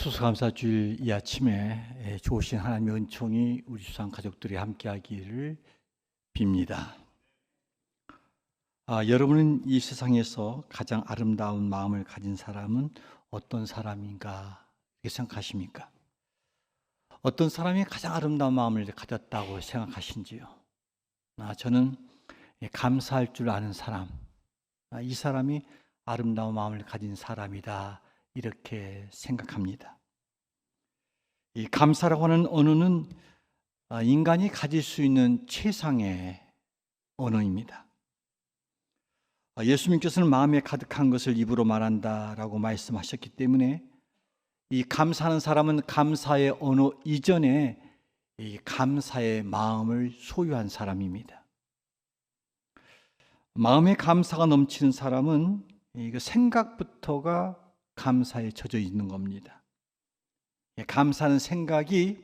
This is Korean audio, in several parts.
추수감사주일 이 아침에 좋으신 하나님의 은총이 우리 수상 가족들이 함께하기를 빕니다. 여러분은 이 세상에서 가장 아름다운 마음을 가진 사람은 어떤 사람인가 이렇게 생각하십니까? 어떤 사람이 가장 아름다운 마음을 가졌다고 생각하신지요? 저는 감사할 줄 아는 사람, 이 사람이 아름다운 마음을 가진 사람이다 이렇게 생각합니다. 이 감사라고 하는 언어는 인간이 가질 수 있는 최상의 언어입니다. 예수님께서는 마음에 가득한 것을 입으로 말한다라고 말씀하셨기 때문에 이 감사하는 사람은 감사의 언어 이전에 이 감사의 마음을 소유한 사람입니다. 마음에 감사가 넘치는 사람은 생각부터가 감사에 젖어 있는 겁니다. 감사하는 생각이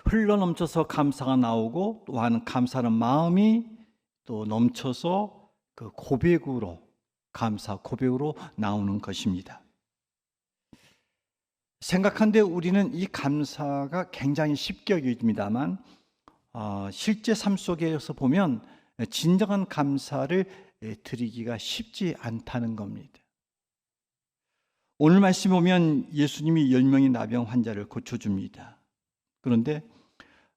흘러넘쳐서 감사가 나오고 또한 감사하는 마음이 또 넘쳐서 그 고백으로 감사 고백으로 나오는 것입니다. 생각한데 우리는 이 감사가 굉장히 쉽게 여깁니다만 실제 삶 속에서 보면 진정한 감사를 드리기가 쉽지 않다는 겁니다. 오늘 말씀 보면 예수님이 10명의 나병 환자를 고쳐줍니다. 그런데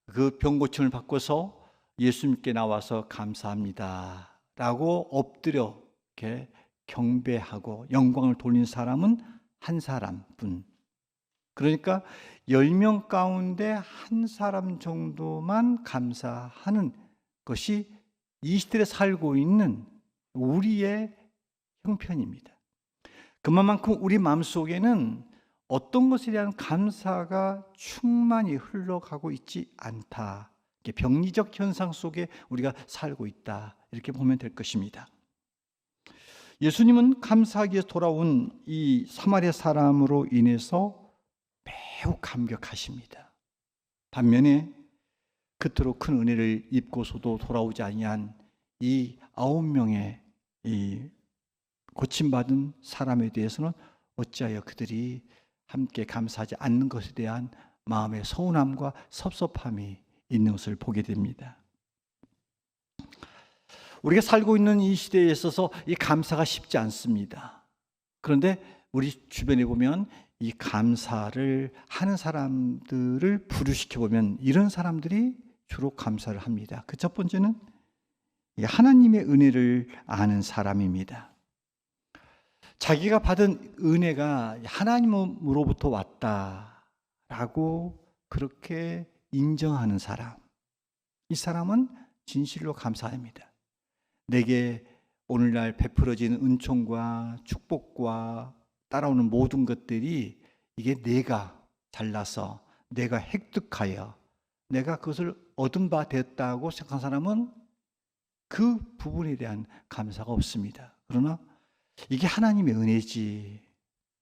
그 병 고침을 받고서 예수님께 나와서 감사합니다 라고 엎드려 이렇게 경배하고 영광을 돌린 사람은 한 사람뿐. 그러니까 10명 가운데 한 사람 정도만 감사하는 것이 이 시대에 살고 있는 우리의 형편입니다. 그만큼 우리 마음속에는 어떤 것에 대한 감사가 충만히 흘러가고 있지 않다. 병리적 현상 속에 우리가 살고 있다. 이렇게 보면 될 것입니다. 예수님은 감사하기 위해서 돌아온 이 사마리아 사람으로 인해서 매우 감격하십니다. 반면에 그토록 큰 은혜를 입고서도 돌아오지 아니한 이 9명의 이 고침받은 사람에 대해서는 어찌하여 그들이 함께 감사하지 않는 것에 대한 마음의 서운함과 섭섭함이 있는 것을 보게 됩니다. 우리가 살고 있는 이 시대에 있어서 이 감사가 쉽지 않습니다. 그런데 우리 주변에 보면 이 감사를 하는 사람들을 부류시켜 보면 이런 사람들이 주로 감사를 합니다. 그 첫 번째는 하나님의 은혜를 아는 사람입니다. 자기가 받은 은혜가 하나님으로부터 왔다라고 그렇게 인정하는 사람, 이 사람은 진실로 감사합니다. 내게 오늘날 베풀어진 은총과 축복과 따라오는 모든 것들이 이게 내가 잘나서 내가 획득하여 내가 그것을 얻은 바 됐다고 생각한 사람은 그 부분에 대한 감사가 없습니다. 그러나 이게 하나님의 은혜지,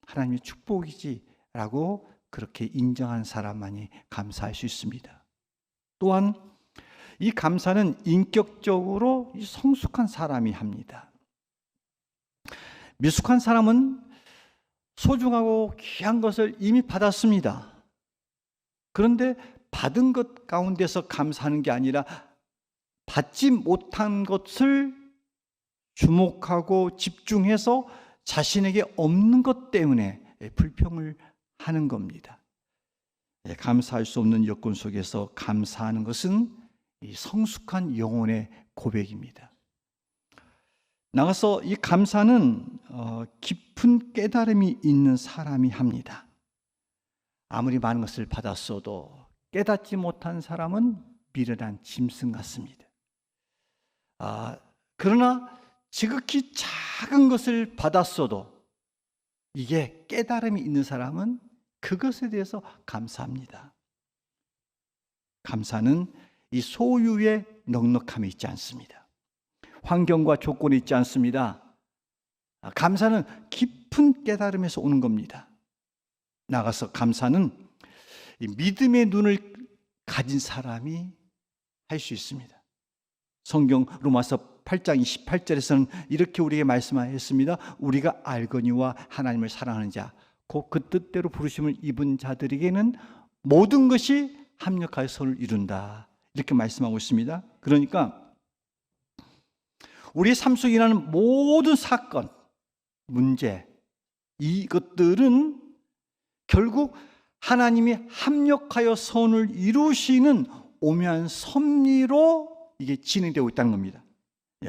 하나님의 축복이지 라고 그렇게 인정한 사람만이 감사할 수 있습니다. 또한 이 감사는 인격적으로 성숙한 사람이 합니다. 미숙한 사람은 소중하고 귀한 것을 이미 받았습니다. 그런데 받은 것 가운데서 감사하는 게 아니라 받지 못한 것을 주목하고 집중해서 자신에게 없는 것 때문에 불평을 하는 겁니다. 감사할 수 없는 여건 속에서 감사하는 것은 이 성숙한 영혼의 고백입니다. 나가서 이 감사는 깊은 깨달음이 있는 사람이 합니다. 아무리 많은 것을 받았어도 깨닫지 못한 사람은 미련한 짐승 같습니다. 그러나 지극히 작은 것을 받았어도 이게 깨달음이 있는 사람은 그것에 대해서 감사합니다. 감사는 이 소유의 넉넉함이 있지 않습니다. 환경과 조건이 있지 않습니다. 감사는 깊은 깨달음에서 오는 겁니다. 나가서 감사는 이 믿음의 눈을 가진 사람이 할 수 있습니다. 성경 로마서 8장 28절에서는 이렇게 우리에게 말씀하였습니다. 우리가 알거니와 하나님을 사랑하는 자 그 뜻대로 부르심을 입은 자들에게는 모든 것이 합력하여 선을 이룬다. 이렇게 말씀하고 있습니다. 그러니까 우리의 삶 속에 일어나는 모든 사건, 문제, 이것들은 결국 하나님이 합력하여 선을 이루시는 오묘한 섭리로 이게 진행되고 있다는 겁니다.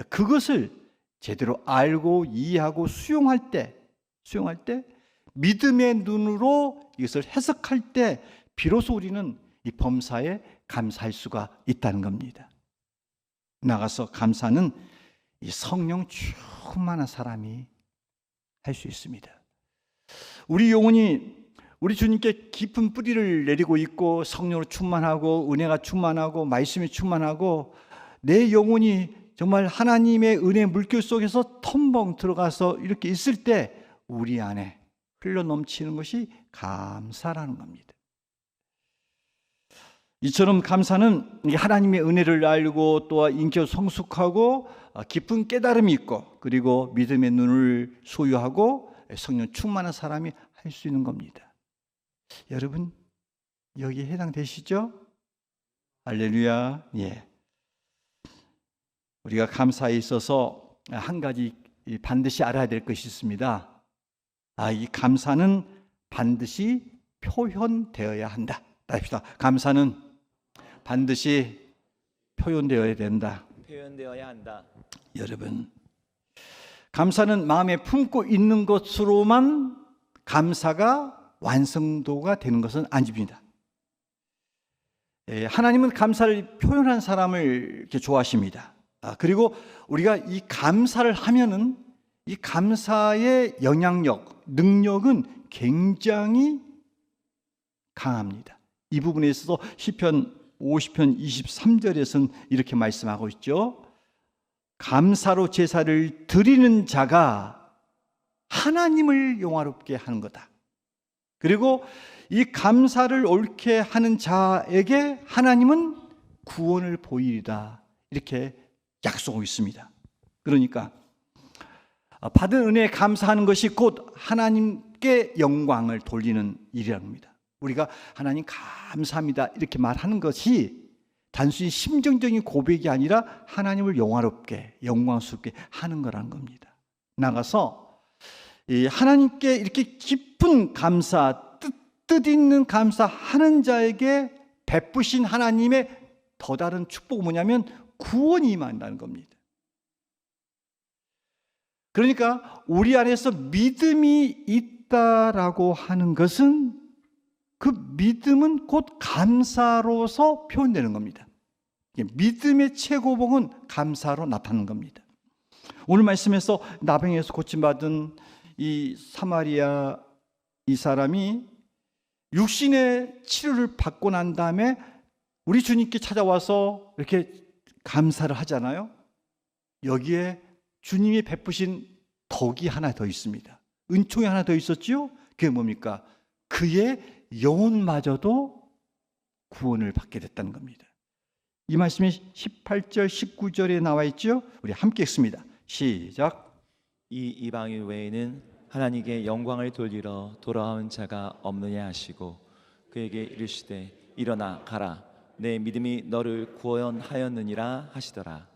그것을 제대로 알고 이해하고 수용할 때 믿음의 눈으로 이것을 해석할 때 비로소 우리는 이 범사에 감사할 수가 있다는 겁니다. 나가서 감사는 이 성령 충만한 사람이 할 수 있습니다. 우리 영혼이 우리 주님께 깊은 뿌리를 내리고 있고 성령으로 충만하고 은혜가 충만하고 말씀이 충만하고 내 영혼이 정말 하나님의 은혜 물결 속에서 텀벙 들어가서 이렇게 있을 때 우리 안에 흘러 넘치는 것이 감사라는 겁니다. 이처럼 감사는 하나님의 은혜를 알고 또 인격 성숙하고 깊은 깨달음이 있고 그리고 믿음의 눈을 소유하고 성령 충만한 사람이 할 수 있는 겁니다. 여러분 여기에 해당되시죠? 할렐루야. 예. 우리가 감사에 있어서 한 가지 반드시 알아야 될 것이 있습니다. 이 감사는 반드시 표현되어야 한다. 합시다. 감사는 반드시 표현되어야 된다. 표현되어야 한다. 여러분, 감사는 마음에 품고 있는 것으로만 감사가 완성도가 되는 것은 아닙니다. 하나님은 감사를 표현한 사람을 이렇게 좋아하십니다. 그리고 우리가 이 감사를 하면은 이 감사의 영향력, 능력은 굉장히 강합니다. 이 부분에 있어서 시편 50편 23절에서는 이렇게 말씀하고 있죠. 감사로 제사를 드리는 자가 하나님을 영화롭게 하는 거다. 그리고 이 감사를 옳게 하는 자에게 하나님은 구원을 보이리다. 이렇게 약속하고 있습니다. 그러니까 받은 은혜에 감사하는 것이 곧 하나님께 영광을 돌리는 일이라는 겁니다. 우리가 하나님 감사합니다 이렇게 말하는 것이 단순히 심정적인 고백이 아니라 하나님을 영화롭게 영광스럽게 하는 거라는 겁니다. 나가서 이 하나님께 이렇게 깊은 감사, 뜻있는 감사하는 자에게 베푸신 하나님의 더 다른 축복은 뭐냐면 구원이 임한다는 겁니다. 그러니까 우리 안에서 믿음이 있다라고 하는 것은 그 믿음은 곧 감사로서 표현되는 겁니다. 믿음의 최고봉은 감사로 나타나는 겁니다. 오늘 말씀에서 나병에서 고침받은 이 사마리아 이 사람이 육신의 치료를 받고 난 다음에 우리 주님께 찾아와서 이렇게 감사를 하잖아요. 여기에 주님이 베푸신 덕이 하나 더 있습니다. 은총이 하나 더 있었죠. 그게 뭡니까? 그의 영혼마저도 구원을 받게 됐다는 겁니다. 이 말씀이 18절 19절에 나와 있죠. 우리 함께 읽습니다. 시작. 이 이방인 외에는 하나님께 영광을 돌리러 돌아온 자가 없느냐 하시고 그에게 이르시되 일어나 가라 내 믿음이 너를 구원하였느니라 하시더라.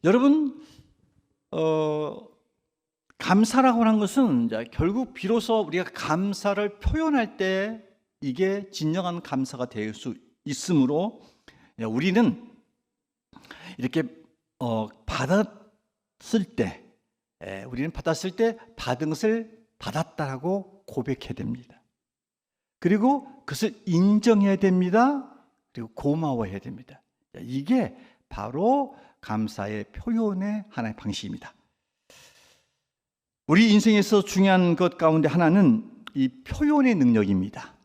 여러분 감사라고 하는 것은 결국 비로소 우리가 감사를 표현할 때 이게 진정한 감사가 될 수 있으므로 우리는 이렇게 받았을 때 우리는 받았을 때 받은 것을 받았다라고 고백해야 됩니다. 그리고 그것을 인정해야 됩니다. 그리고 고마워해야 됩니다. 이게 바로 감사의 표현의 하나의 방식입니다. 우리 인생에서 중요한 것 가운데 하나는 이 표현의 능력입니다.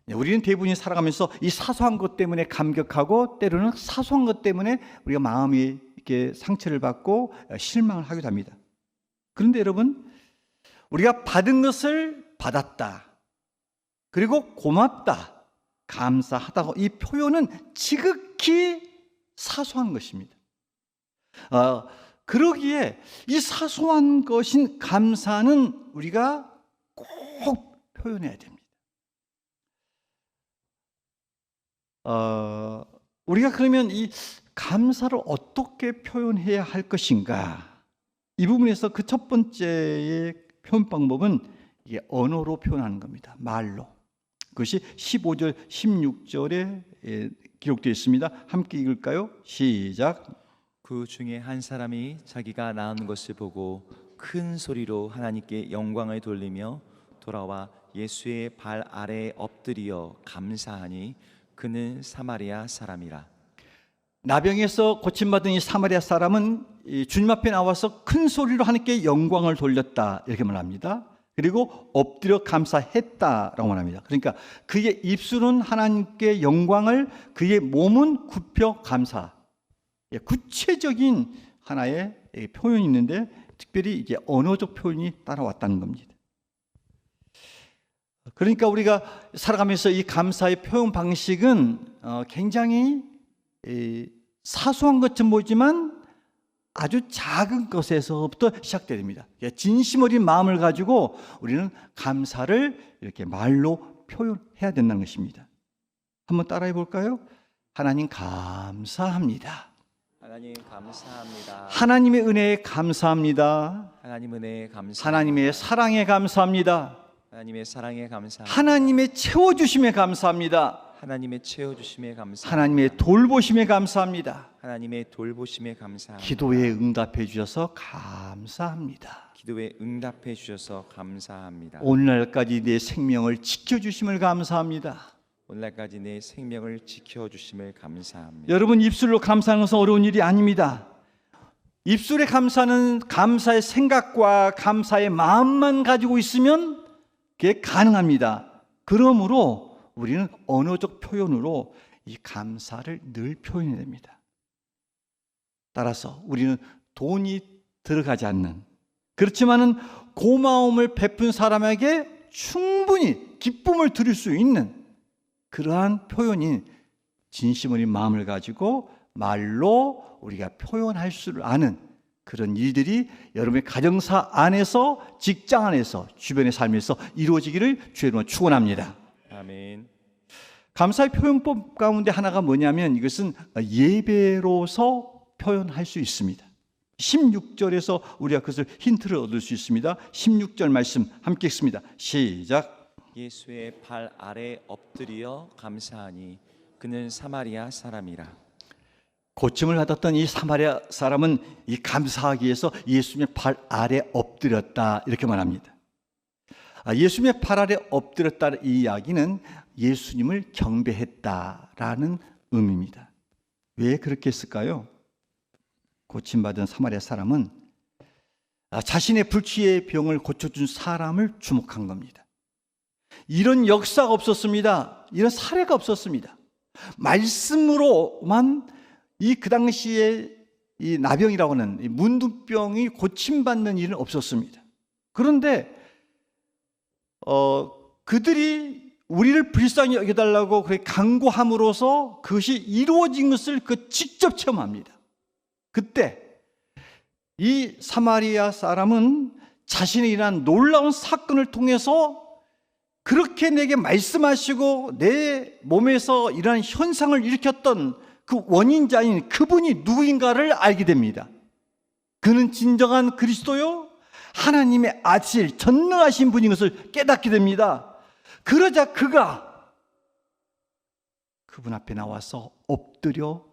우리는 대부분이 살아가면서 이 사소한 것 때문에 감격하고 때로는 사소한 것 때문에 우리가 마음이 이렇게 상처를 받고 실망을 하기도 합니다. 그런데 여러분, 우리가 받은 것을 받았다. 그리고 고맙다. 감사하다고 이 표현은 지극히 사소한 것입니다. 그러기에 이 사소한 것인 감사는 우리가 꼭 표현해야 됩니다. 우리가 그러면 이 감사를 어떻게 표현해야 할 것인가? 이 부분에서 그 첫 번째의 표현 방법은 이게 언어로 표현하는 겁니다. 말로. 그것이 15절, 16절에 기록되어 있습니다. 함께 읽을까요? 시작. 그 중에 한 사람이 자기가 낳은 것을 보고 큰 소리로 하나님께 영광을 돌리며 돌아와 예수의 발 아래에 엎드려 감사하니 그는 사마리아 사람이라. 나병에서 고침받은 이 사마리아 사람은 이 주님 앞에 나와서 큰 소리로 하나님께 영광을 돌렸다 이렇게 말합니다. 그리고 엎드려 감사했다라고 말합니다. 그러니까 그의 입술은 하나님께 영광을, 그의 몸은 굽혀 감사. 구체적인 하나의 표현이 있는데 특별히 이게 언어적 표현이 따라왔다는 겁니다. 그러니까 우리가 살아가면서 이 감사의 표현 방식은 굉장히 사소한 것처럼 보이지만 아주 작은 것에서부터 시작됩니다. 진심 어린 마음을 가지고 우리는 감사를 이렇게 말로 표현해야 된다는 것입니다. 한번 따라해 볼까요? 하나님 감사합니다. 하나님 감사합니다. 하나님의 은혜에 감사합니다. 하나님 은혜에 감사합니다. 하나님의 사랑에 감사합니다. 하나님의 사랑에 감사합니다. 하나님의 채워주심에 감사합니다. 하나님의 채워주심에 감사합니다. 하나님의 돌보심에 감사합니다. 하나님의 돌보심에 감사합니다. 기도에 응답해 주셔서 감사합니다. 기도에 응답해 주셔서 감사합니다. 오늘날까지 내 생명을 지켜주심을 감사합니다. 오늘날까지 내 생명을 지켜주심을 감사합니다. 여러분, 입술로 감사하는 것은 어려운 일이 아닙니다. 입술의 감사는 감사의 생각과 감사의 마음만 가지고 있으면 그게 가능합니다. 그러므로 우리는 언어적 표현으로 이 감사를 늘 표현해야 됩니다. 따라서 우리는 돈이 들어가지 않는, 그렇지만은 고마움을 베푼 사람에게 충분히 기쁨을 드릴 수 있는 그러한 표현인 진심 어린 마음을 가지고 말로 우리가 표현할 줄 아는 그런 일들이 여러분의 가정사 안에서, 직장 안에서, 주변의 삶에서 이루어지기를 주의 이름으로 축원합니다. 아멘. 감사의 표현법 가운데 하나가 뭐냐면 이것은 예배로서 표현할 수 있습니다. 16절에서 우리가 그것을 힌트를 얻을 수 있습니다. 16절 말씀 함께 읽습니다. 시작. 예수의 발 아래 엎드려 감사하니 그는 사마리아 사람이라. 고침을 받았던 이 사마리아 사람은 이 감사하기 위해서 예수님의 발 아래 엎드렸다 이렇게 말합니다. 예수님의 발 아래 엎드렸다는 이 이야기는 예수님을 경배했다라는 의미입니다. 왜 그렇게 했을까요? 고침받은 사마리아 사람은 자신의 불치의 병을 고쳐준 사람을 주목한 겁니다. 이런 역사가 없었습니다. 이런 사례가 없었습니다. 말씀으로만 그 당시에 이 나병이라고 하는 이 문둥병이 고침받는 일은 없었습니다. 그런데 그들이 우리를 불쌍히 여겨달라고 그렇게 간구함으로써 그것이 이루어진 것을 직접 체험합니다. 그때 이 사마리아 사람은 자신이 일어난 놀라운 사건을 통해서 그렇게 내게 말씀하시고 내 몸에서 이러한 현상을 일으켰던 그 원인자인 그분이 누구인가를 알게 됩니다. 그는 진정한 그리스도요, 하나님의 아들, 전능하신 분인 것을 깨닫게 됩니다. 그러자 그가 그분 앞에 나와서 엎드려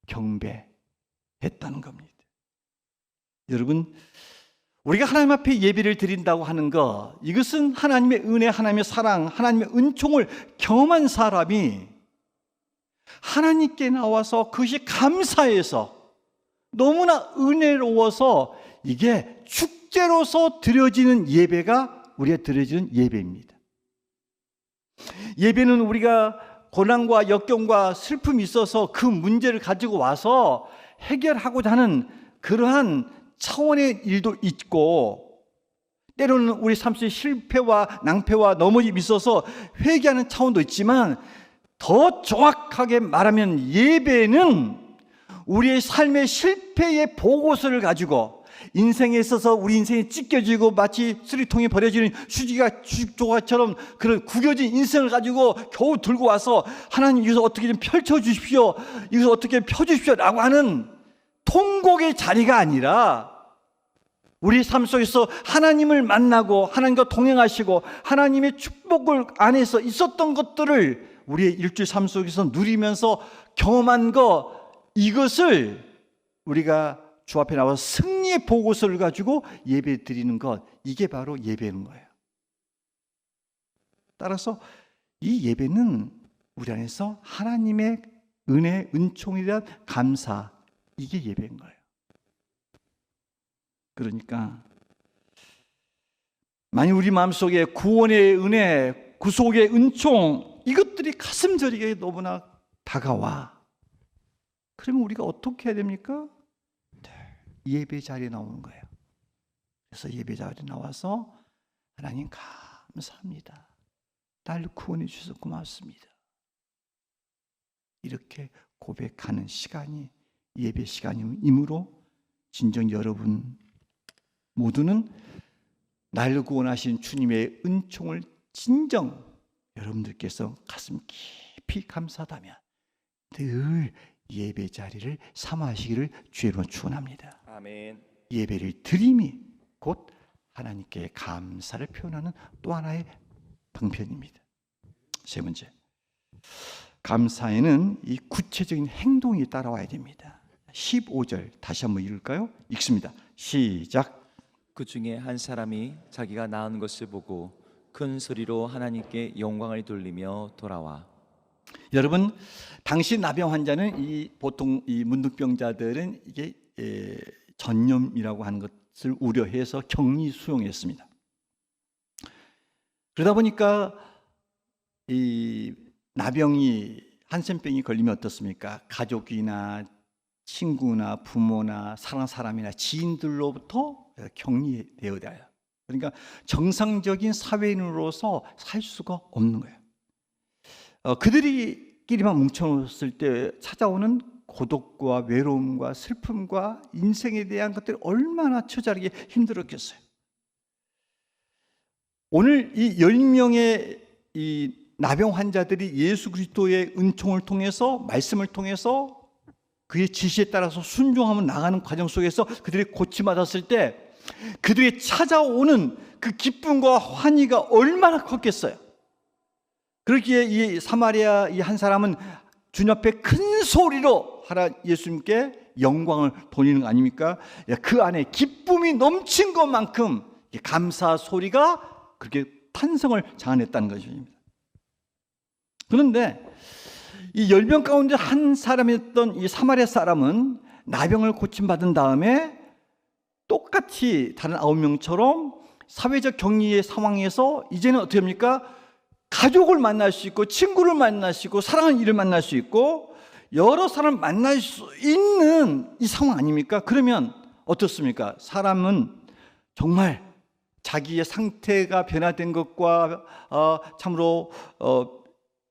경배했다는 겁니다. 여러분, 우리가 하나님 앞에 예배를 드린다고 하는 것, 이것은 하나님의 은혜, 하나님의 사랑, 하나님의 은총을 경험한 사람이 하나님께 나와서 그것이 감사해서 너무나 은혜로워서 이게 축제로서 드려지는 예배가 우리가 드려지는 예배입니다. 예배는 우리가 고난과 역경과 슬픔이 있어서 그 문제를 가지고 와서 해결하고자 하는 그러한 차원의 일도 있고, 때로는 우리 삶 속에 실패와 낭패와 넘어짐이 있어서 회개하는 차원도 있지만, 더 정확하게 말하면 예배는 우리의 삶의 실패의 보고서를 가지고 인생에 있어서 우리 인생이 찢겨지고 마치 쓰레기통에 버려지는 휴지가 조각처럼 그런 구겨진 인생을 가지고 겨우 들고 와서 하나님 이것을 어떻게 좀 펼쳐주십시오, 이것을 어떻게 펴주십시오 라고 하는 통곡의 자리가 아니라 우리 삶 속에서 하나님을 만나고 하나님과 동행하시고 하나님의 축복을 안에서 있었던 것들을 우리의 일주일 삶 속에서 누리면서 경험한 것, 이것을 우리가 주 앞에 나와서 승리의 보고서를 가지고 예배 드리는 것, 이게 바로 예배인 거예요. 따라서 이 예배는 우리 안에서 하나님의 은혜, 은총에 대한 감사, 이게 예배인 거예요. 그러니까 만약 우리 마음속에 구원의 은혜, 구속의 은총, 이것들이 가슴 저리게 너무나 다가와, 그러면 우리가 어떻게 해야 됩니까? 예배 자리에 나오는 거예요. 그래서 예배 자리에 나와서 하나님 감사합니다, 날 구원해 주셔서 고맙습니다, 이렇게 고백하는 시간이 예배 시간이므로 진정 여러분 모두는 날 구원하신 주님의 은총을 진정 여러분들께서 가슴 깊이 감사하다면 늘 예배 자리를 삼하시기를 주의로 축원합니다. 아멘. 예배를 드림이 곧 하나님께 감사를 표현하는 또 하나의 방편입니다. 세 번째, 감사에는 이 구체적인 행동이 따라와야 됩니다. 15절 다시 한번 읽을까요? 읽습니다. 시작. 그 중에 한 사람이 자기가 낳은 것을 보고 큰 소리로 하나님께 영광을 돌리며 돌아와. 여러분, 당시 나병 환자는 보통 이 문둥병자들은 이게 전염이라고 하는 것을 우려해서 격리 수용했습니다. 그러다 보니까 이 나병이 한센병이 걸리면 어떻습니까? 가족이나 친구나 부모나 사랑하는 사람이나 지인들로부터 격리되어야, 그러니까 정상적인 사회인으로서 살 수가 없는 거예요. 그들이끼리만 뭉쳐놓았을 때 찾아오는 고독과 외로움과 슬픔과 인생에 대한 것들이 얼마나 처자르기 힘들었겠어요. 오늘 이 10명의 이 나병 환자들이 예수 그리스도의 은총을 통해서, 말씀을 통해서 그의 지시에 따라서 순종하며 나가는 과정 속에서 그들이 고침받았을 때 그들이 찾아오는 그 기쁨과 환희가 얼마나 컸겠어요. 그렇기에 이 사마리아 이 한 사람은 주님 앞에 큰 소리로 예수님께 영광을 돌리는 거 아닙니까? 그 안에 기쁨이 넘친 것만큼 감사 소리가 그렇게 탄성을 자아냈다는 것입니다. 그런데 이 10명 가운데 한 사람이었던 이 사마리아 사람은 나병을 고침받은 다음에 똑같이 다른 9명처럼 사회적 격리의 상황에서 이제는 어떻게 합니까? 가족을 만날 수 있고 친구를 만날 수 있고 사랑하는 이를 만날 수 있고 여러 사람을 만날 수 있는 이 상황 아닙니까? 그러면 어떻습니까? 사람은 정말 자기의 상태가 변화된 것과 참으로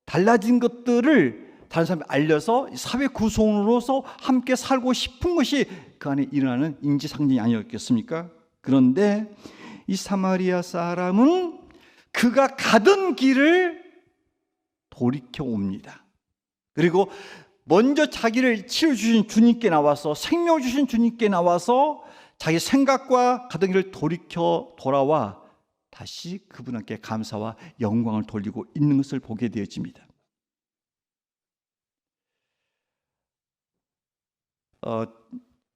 달라진 것들을 다른 사람에 알려서 사회 구성으로서 함께 살고 싶은 것이 그 안에 일어나는 인지상정이 아니었겠습니까? 그런데 이 사마리아 사람은 그가 가던 길을 돌이켜 옵니다. 그리고 먼저 자기를 치료주신 주님께 나와서, 생명을 주신 주님께 나와서 자기 생각과 가던 길을 돌이켜 돌아와 다시 그분께 감사와 영광을 돌리고 있는 것을 보게 되어집니다.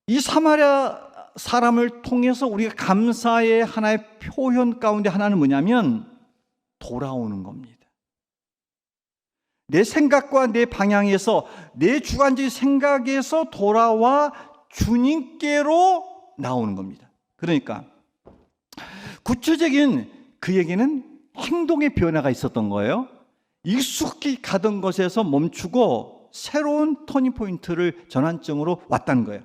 이 사마리아 사람을 통해서 우리가 감사의 하나의 표현 가운데 하나는 뭐냐면 돌아오는 겁니다. 내 생각과 내 방향에서, 내 주관적인 생각에서 돌아와 주님께로 나오는 겁니다. 그러니까 구체적인 그에게는 행동의 변화가 있었던 거예요. 익숙히 가던 것에서 멈추고 새로운 터닝포인트를 전환점으로 왔다는 거예요.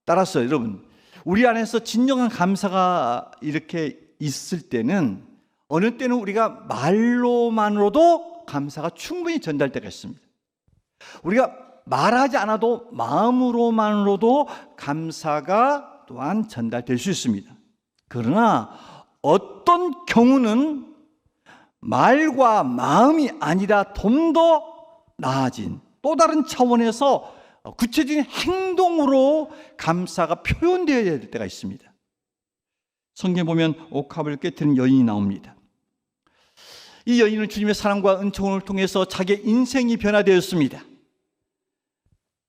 따라서 여러분, 우리 안에서 진정한 감사가 이렇게 있을 때는 어느 때는 우리가 말로만으로도 감사가 충분히 전달 때가 있습니다. 우리가 말하지 않아도 마음으로만으로도 감사가 또한 전달될 수 있습니다. 그러나 어떤 경우는 말과 마음이 아니라 좀 더 나아진 또 다른 차원에서 구체적인 행동으로 감사가 표현되어야 될 때가 있습니다. 성경에 보면 옥합을 깨뜨린 여인이 나옵니다. 이 여인은 주님의 사랑과 은총을 통해서 자기의 인생이 변화되었습니다.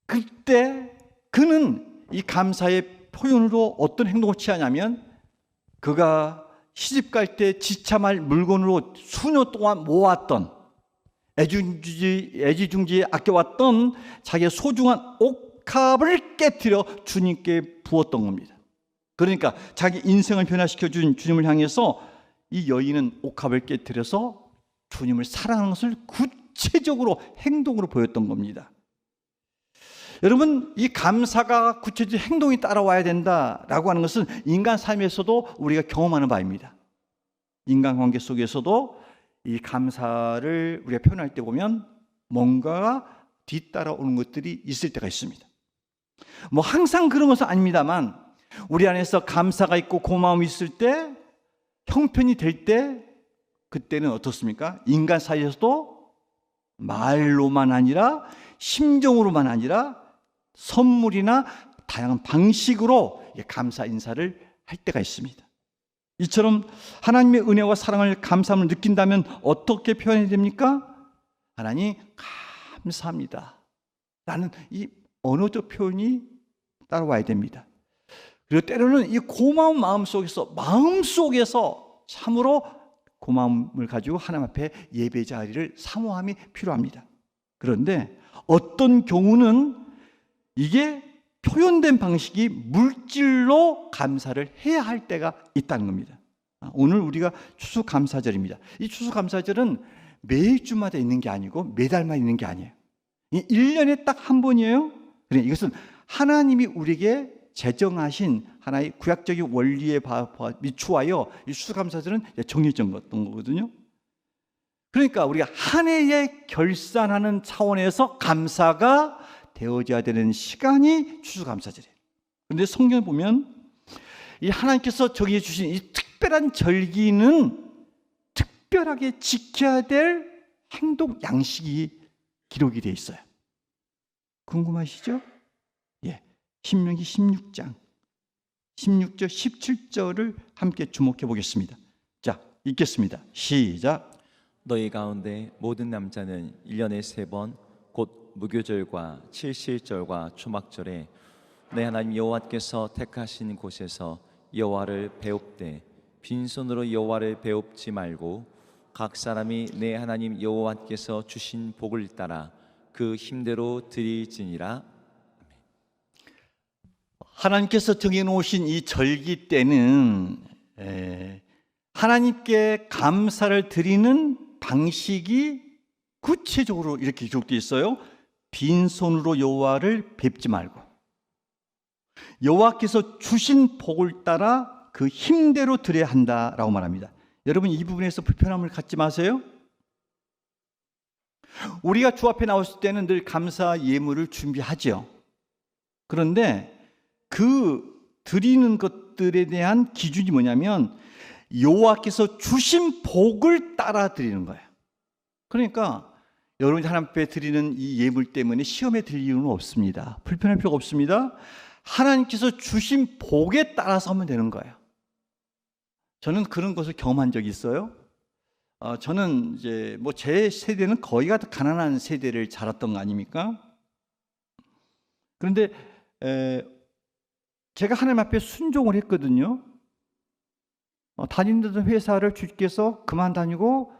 그때 그는 이 감사의 표현으로 어떤 행동을 취하냐면, 그가 시집갈 때 지참할 물건으로 수년 동안 모았던, 애지중지 아껴왔던 자기의 소중한 옥합을 깨뜨려 주님께 부었던 겁니다. 그러니까 자기 인생을 변화시켜 준 주님을 향해서 이 여인은 옥합을 깨뜨려서 주님을 사랑하는 것을 구체적으로 행동으로 보였던 겁니다. 여러분, 이 감사가 구체적인 행동이 따라와야 된다라고 하는 것은 인간 삶에서도 우리가 경험하는 바입니다. 인간관계 속에서도 이 감사를 우리가 표현할 때 보면 뭔가가 뒤따라오는 것들이 있을 때가 있습니다. 뭐 항상 그런 것은 아닙니다만, 우리 안에서 감사가 있고 고마움이 있을 때, 형편이 될 때, 그때는 어떻습니까? 인간 사이에서도 말로만 아니라 심정으로만 아니라 선물이나 다양한 방식으로 감사 인사를 할 때가 있습니다. 이처럼 하나님의 은혜와 사랑을, 감사함을 느낀다면 어떻게 표현해야 됩니까? 하나님 감사합니다 라는 이 언어적 표현이 따라와야 됩니다. 그리고 때로는 이 고마운 마음속에서 참으로 고마움을 가지고 하나님 앞에 예배 자리를 사모함이 필요합니다. 그런데 어떤 경우는 이게 표현된 방식이 물질로 감사를 해야 할 때가 있다는 겁니다. 오늘 우리가 추수감사절입니다. 이 추수감사절은 매주마다 있는 게 아니고 매달만 있는 게 아니에요. 1년에 딱 한 번이에요. 그러니까 이것은 하나님이 우리에게 제정하신 하나의 구약적인 원리에 비추하여 이 추수감사절은 정해진 거거든요. 그러니까 우리가 한 해에 결산하는 차원에서 감사가 되어져야 되는 시간이 추수감사절이에요. 그런데 성경에 보면 이 하나님께서 정해 주신 이 특별한 절기는 특별하게 지켜야 될 행동 양식이 기록이 되어 있어요. 궁금하시죠? 예, 신명기 16장 16절 17절을 함께 주목해 보겠습니다. 자, 읽겠습니다. 시작. 너희 가운데 모든 남자는 1년에 3번 곧 무교절과 칠실절과 초막절에 내 하나님 여호와께서 택하신 곳에서 여호와를 배웁되 빈손으로 여호와를 배웁지 말고 각 사람이 내 하나님 여호와께서 주신 복을 따라 그 힘대로 드릴지니라. 하나님께서 정해놓으신 이 절기 때는 하나님께 감사를 드리는 방식이 구체적으로 이렇게 기록되어 있어요. 빈손으로 여호와를 뵙지 말고 여호와께서 주신 복을 따라 그 힘대로 드려야 한다라고 말합니다. 여러분, 이 부분에서 불편함을 갖지 마세요. 우리가 주 앞에 나왔을 때는 늘 감사 예물을 준비하죠. 그런데 그 드리는 것들에 대한 기준이 뭐냐면 여호와께서 주신 복을 따라 드리는 거예요. 그러니까 여러분이 하나님 앞에 드리는 이 예물 때문에 시험에 들 이유는 없습니다. 불편할 필요가 없습니다. 하나님께서 주신 복에 따라서 하면 되는 거예요. 저는 그런 것을 경험한 적이 있어요. 저는 이제 뭐 제 세대는 거의 다 가난한 세대를 자랐던 거 아닙니까? 그런데 제가 하나님 앞에 순종을 했거든요. 다니던 회사를 주께서 그만 다니고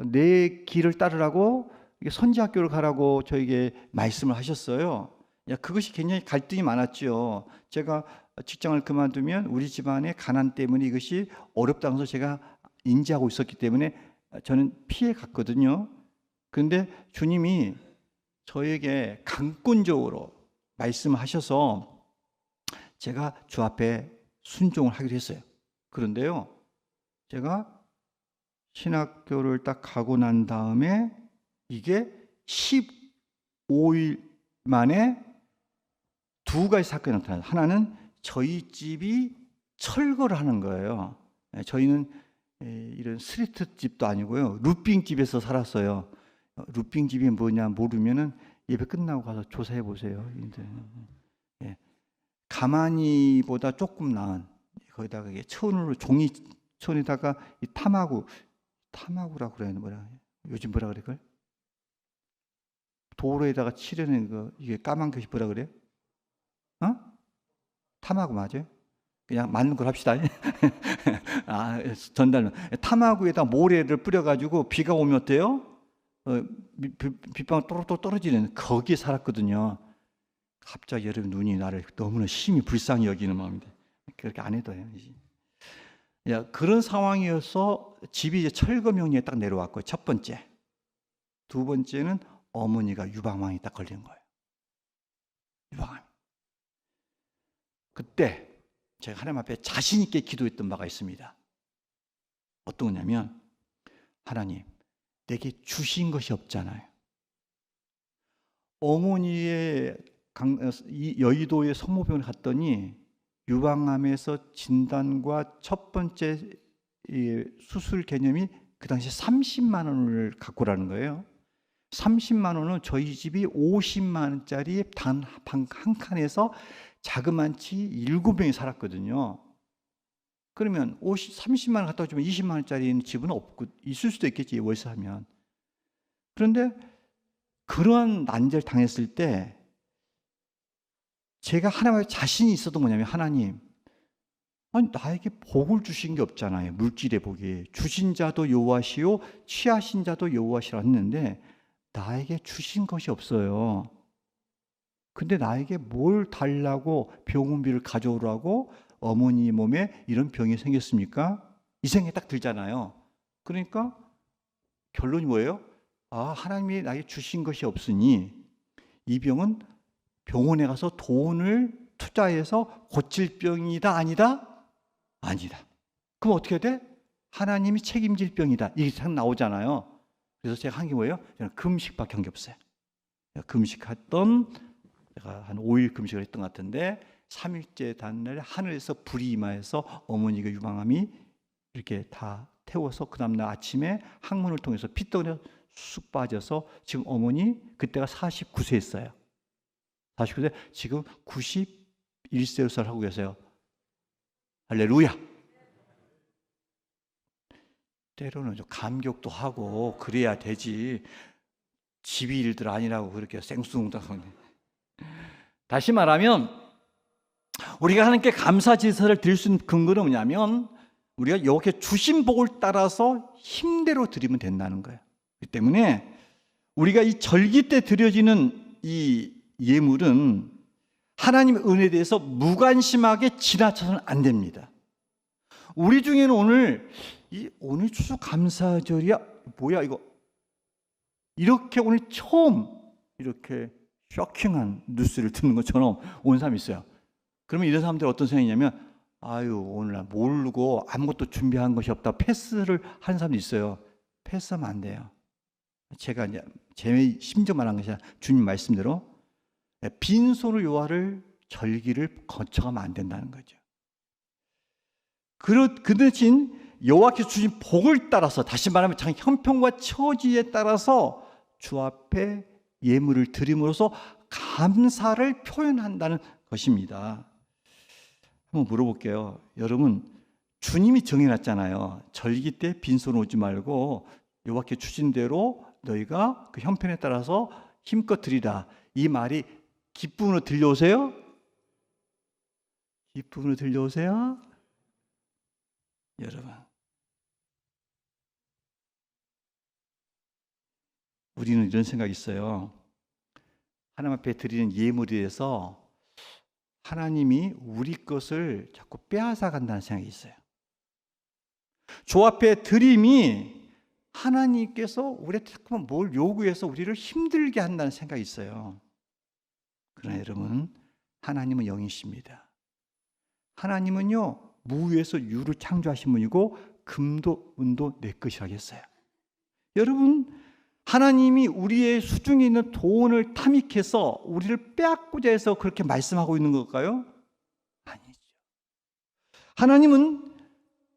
내 길을 따르라고 선지학교를 가라고 저에게 말씀을 하셨어요. 그것이 굉장히 갈등이 많았죠. 제가 직장을 그만두면 우리 집안의 가난 때문에 이것이 어렵다는 것을 제가 인지하고 있었기 때문에 저는 피해 갔거든요. 그런데 주님이 저에게 강권적으로 말씀하셔서 제가 주 앞에 순종을 하기로 했어요. 그런데요, 제가 신학교를 딱 가고 난 다음에 이게 15일 만에 두 가지 사건이 나타나요. 하나는 저희 집이 철거를 하는 거예요. 저희는 이런 스트리트 집도 아니고요. 루핑 집에서 살았어요. 루핑 집이 뭐냐 모르면은 예배 끝나고 가서 조사해 보세요. 예. 가마니보다 조금 나은 거기다가 이게 천으로 종이 천에다가 이 타마구라고 그래야 뭐라 요즘 뭐라 그래 그걸? 도로에다가 칠해낸 거 이게 까만 것이 뭐라 그래? 타마구 맞아요? 그냥 맞는 걸 합시다. 전달은 타마구에다 모래를 뿌려가지고 비가 오면 어때요? 빗방울 또록또록 떨어지는 거기에 살았거든요. 갑자기 여러분 눈이 나를 너무나 심히 불쌍히 여기는 마음인데 그렇게 안 해도 해요. 그런 상황이어서 집이 이제 철거 명령에 딱 내려왔고 첫 번째, 두 번째는 어머니가 유방암이 딱 걸린 거예요. 유방암. 그때 제가 하나님 앞에 자신 있게 기도했던 바가 있습니다. 어떤 거냐면 하나님, 내게 주신 것이 없잖아요. 어머니의 여의도의 성모병원에 갔더니 유방암에서 진단과 첫 번째 수술 개념이 그 당시 30만 원을 갖고 라는 거예요. 30만 원은 저희 집이 50만 원짜리 단 방 한 칸에서 자그만치 7명이 살았거든요. 그러면 30만 원 갖다 주면 20만 원짜리 집은 없고 있을 수도 있겠지, 월세 하면. 그런데 그런 난제를 당했을 때 제가 하나님의 자신이 있었던 거냐면 하나님, 아니 나에게 복을 주신 게 없잖아요. 물질의 복이. 주신 자도 여호와시요 취하신 자도 여호와시라 했는데 나에게 주신 것이 없어요. 근데 나에게 뭘 달라고 병원비를 가져오라고 어머니 몸에 이런 병이 생겼습니까? 이 생각이 딱 들잖아요. 그러니까 결론이 뭐예요? 하나님이 나에게 주신 것이 없으니 이 병은 병원에 가서 돈을 투자해서 고칠 병이다 아니다? 아니다. 그럼 어떻게 돼? 하나님이 책임질 병이다. 이게 딱 나오잖아요. 그래서 제가 한 게 뭐예요? 저는 금식밖에 한 게 없어요. 금식했던 제가 한 5일 금식을 했던 것 같은데 3일째 다음날 하늘에서 불이 임하여서 어머니가 유방암이 이렇게 다 태워서 그 다음날 아침에 항문을 통해서 피덩이가 쑥 빠져서 지금 어머니 그때가 49세였어요. 49세 지금 91세를 하고 계세요. 할렐루야. 때로는 좀 감격도 하고 그래야 되지. 집이 일들 아니라고 그렇게 생숭당하네. 다시 말하면 우리가 하나님께 감사 제사를 드릴 수 있는 근거는 뭐냐면 우리가 이렇게 주신 복을 따라서 힘대로 드리면 된다는 거예요. 그렇기 때문에 우리가 이 절기 때 드려지는 이 예물은 하나님의 은혜에 대해서 무관심하게 지나쳐서는 안 됩니다. 우리 중에는 오늘 추수감사절이야 뭐야 이거 이렇게 오늘 처음 이렇게 쇼킹한 뉴스를 듣는 것처럼 온 사람이 있어요. 그러면 이런 사람들이 어떤 생각이냐면 오늘 모르고 아무것도 준비한 것이 없다 패스를 하는 사람도 있어요. 패스하면 안 돼요. 제가 이제 제 심정 말한 것이 아니라 주님 말씀대로 빈손으로 여호와를 절기를 거쳐가면 안 된다는 거죠. 그 대신 여호와께서 주신 복을 따라서 다시 말하면 자기 형편과 처지에 따라서 주 앞에 예물을 드림으로써 감사를 표현한다는 것입니다. 한번 물어볼게요. 여러분 주님이 정해놨잖아요. 절기 때 빈손 오지 말고 여호와께 주신 대로 너희가 그 형편에 따라서 힘껏 드리라. 이 말이 기쁨으로 들려오세요? 기쁨으로 들려오세요? 여러분 우리는 이런 생각이 있어요. 하나님 앞에 드리는 예물에 대해서 하나님이 우리 것을 자꾸 빼앗아 간다는 생각이 있어요. 주 앞에 드림이 하나님께서 우리한테 자꾸만 뭘 요구해서 우리를 힘들게 한다는 생각이 있어요. 그러나 여러분 하나님은 영이십니다. 하나님은요 무에서 유를 창조하신 분이고 금도 은도 내 것이라고 했어요. 여러분 하나님이 우리의 수중에 있는 돈을 탐닉해서 우리를 빼앗고자 해서 그렇게 말씀하고 있는 걸까요? 아니죠. 하나님은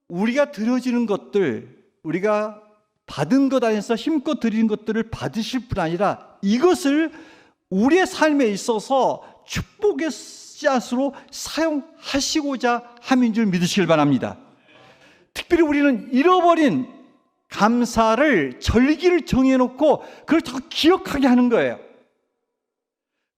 우리가 드려지는 것들, 우리가 받은 것 안에서 힘껏 드리는 것들을 받으실 뿐 아니라 이것을 우리의 삶에 있어서 축복의 씨앗으로 사용하시고자 함인 줄 믿으시길 바랍니다. 특별히 우리는 잃어버린 감사를, 절기를 정해놓고 그걸 더 기억하게 하는 거예요.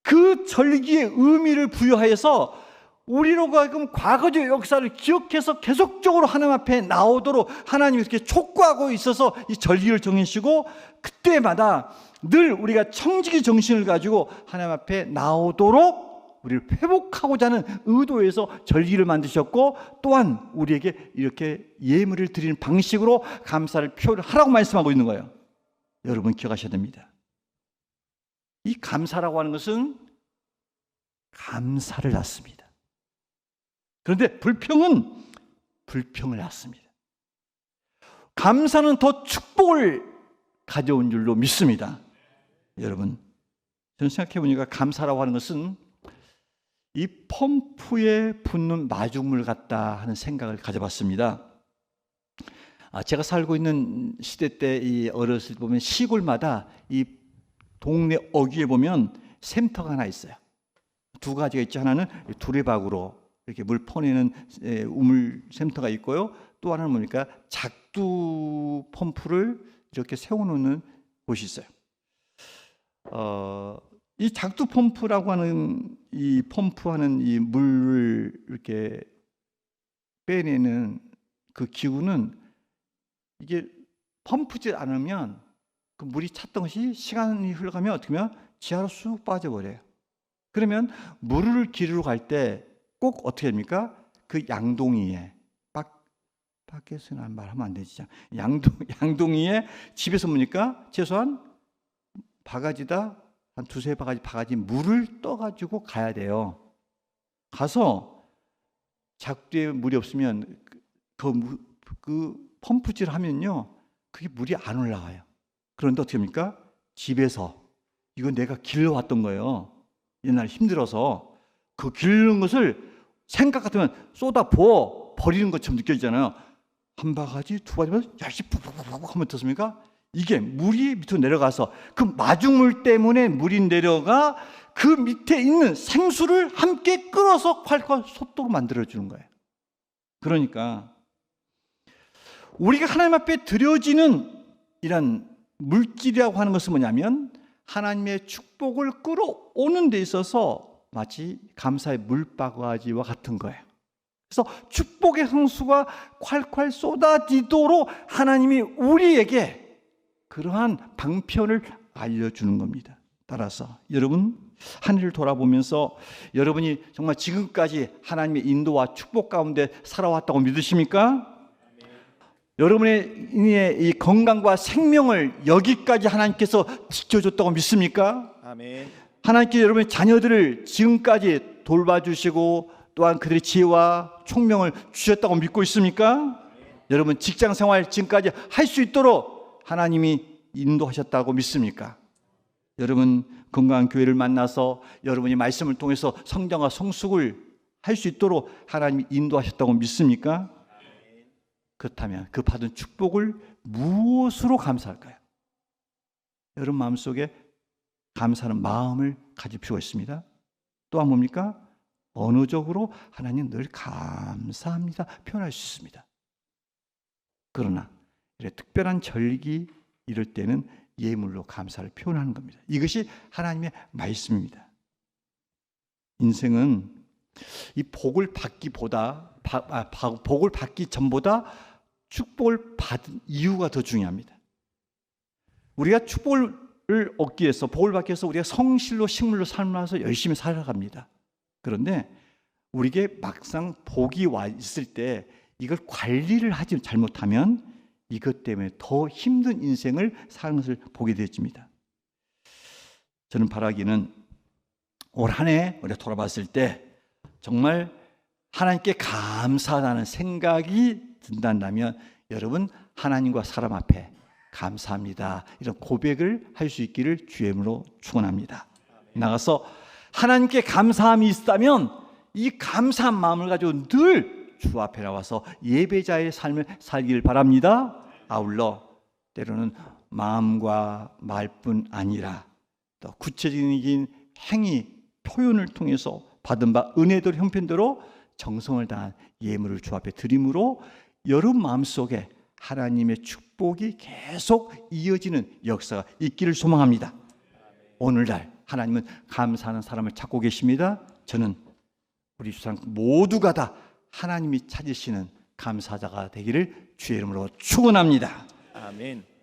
그 절기의 의미를 부여하여서 우리로 하여금 과거적 역사를 기억해서 계속적으로 하나님 앞에 나오도록 하나님이 이렇게 촉구하고 있어서 이 절기를 정해주시고, 그때마다 늘 우리가 청지기 정신을 가지고 하나님 앞에 나오도록 우리를 회복하고자 하는 의도에서 절기를 만드셨고, 또한 우리에게 이렇게 예물을 드리는 방식으로 감사를 표현하라고 말씀하고 있는 거예요. 여러분 기억하셔야 됩니다. 이 감사라고 하는 것은 감사를 낳습니다. 그런데 불평은 불평을 낳습니다. 감사는 더 축복을 가져온 줄로 믿습니다. 여러분, 저는 생각해 보니까 감사라고 하는 것은 이 펌프에 붓는 마중물 같다 하는 생각을 가져봤습니다. 제가 살고 있는 시대 때 이 어렸을 때 보면 시골마다 이 동네 어귀에 보면 샘터가 하나 있어요. 두 가지가 있죠. 하나는 두레박으로 이렇게 물 퍼내는 우물 샘터가 있고요. 또 하나는 뭡니까? 작두 펌프를 이렇게 세워놓는 곳이 있어요. 이 작두 펌프라고 하는 이 펌프하는 이 물을 이렇게 빼내는 그 기구는 이게 펌프질 않으면 그 물이 찼던 것이 시간이 흘러가면 어떻게 하면 지하로 쑥 빠져버려요. 그러면 물을 기르러 갈 때 꼭 어떻게 됩니까? 그 양동이에 밖에서는 말하면 안 되지. 양동이에 집에서 뭡니까? 최소한 바가지다 한 두세 바가지 물을 떠가지고 가야 돼요. 가서 작두에 물이 없으면 그 펌프질 하면요, 그게 물이 안 올라가요. 그런데 어떻게 합니까? 집에서 이거 내가 길러왔던 거예요. 옛날에 힘들어서 그 기르는 것을 생각 같으면 쏟아 부어 버리는 것처럼 느껴지잖아요. 한 바가지, 두 바가지, 열심히 푹푹푹 하면 어떻습니까? 이게 물이 밑으로 내려가서 그 마중물 때문에 물이 내려가 그 밑에 있는 생수를 함께 끌어서 콸콸 솟도록 만들어주는 거예요. 그러니까 우리가 하나님 앞에 드려지는 이런 물질이라고 하는 것은 뭐냐면 하나님의 축복을 끌어오는 데 있어서 마치 감사의 물바가지와 같은 거예요. 그래서 축복의 흥수가 콸콸 쏟아지도록 하나님이 우리에게 그러한 방편을 알려주는 겁니다. 따라서 여러분 한 해를 돌아보면서 여러분이 정말 지금까지 하나님의 인도와 축복 가운데 살아왔다고 믿으십니까? 여러분의 이 건강과 생명을 여기까지 하나님께서 지켜줬다고 믿습니까? 아멘. 하나님께 여러분의 자녀들을 지금까지 돌봐주시고 또한 그들의 지혜와 총명을 주셨다고 믿고 있습니까? 여러분 직장 생활 지금까지 할 수 있도록 하나님이 인도하셨다고 믿습니까? 여러분 건강한 교회를 만나서 여러분이 말씀을 통해서 성장과 성숙을 할 수 있도록 하나님이 인도하셨다고 믿습니까? 그렇다면 그 받은 축복을 무엇으로 감사할까요? 여러분 마음속에 감사하는 마음을 가질 필요가 있습니다. 또한 뭡니까? 언어적으로 하나님 늘 감사합니다 표현할 수 있습니다. 그러나 이렇게 특별한 절기 이럴 때는 예물로 감사를 표현하는 겁니다. 이것이 하나님의 말씀입니다. 인생은 이 복을 받기 전보다 축복을 받은 이유가 더 중요합니다. 우리가 축복을 얻기 위해서, 복을 받기 위해서 우리가 성실로 식물로 삶아서 열심히 살아갑니다. 그런데 우리에게 막상 복이 와 있을 때 이걸 관리를 하지 잘못하면 이것 때문에 더 힘든 인생을 사는 것을 보게 되어집니다. 저는 바라기는 올 한 해 우리가 돌아봤을 때 정말 하나님께 감사하다는 생각이 든다면 여러분 하나님과 사람 앞에 감사합니다 이런 고백을 할 수 있기를 주의 이름으로 축원합니다. 나가서 하나님께 감사함이 있다면 이 감사한 마음을 가지고 늘 주 앞에 나와서 예배자의 삶을 살길 바랍니다. 아울러 때로는 마음과 말뿐 아니라 또 구체적인 행위, 표현을 통해서 받은 바 은혜들 형편대로 정성을 다한 예물을 주 앞에 드림으로 여러분 마음속에 하나님의 축복이 계속 이어지는 역사가 있기를 소망합니다. 오늘날 하나님은 감사하는 사람을 찾고 계십니다. 저는 우리 주상 모두가 다 하나님이 찾으시는 감사자가 되기를 주의 이름으로 축원합니다. 아멘.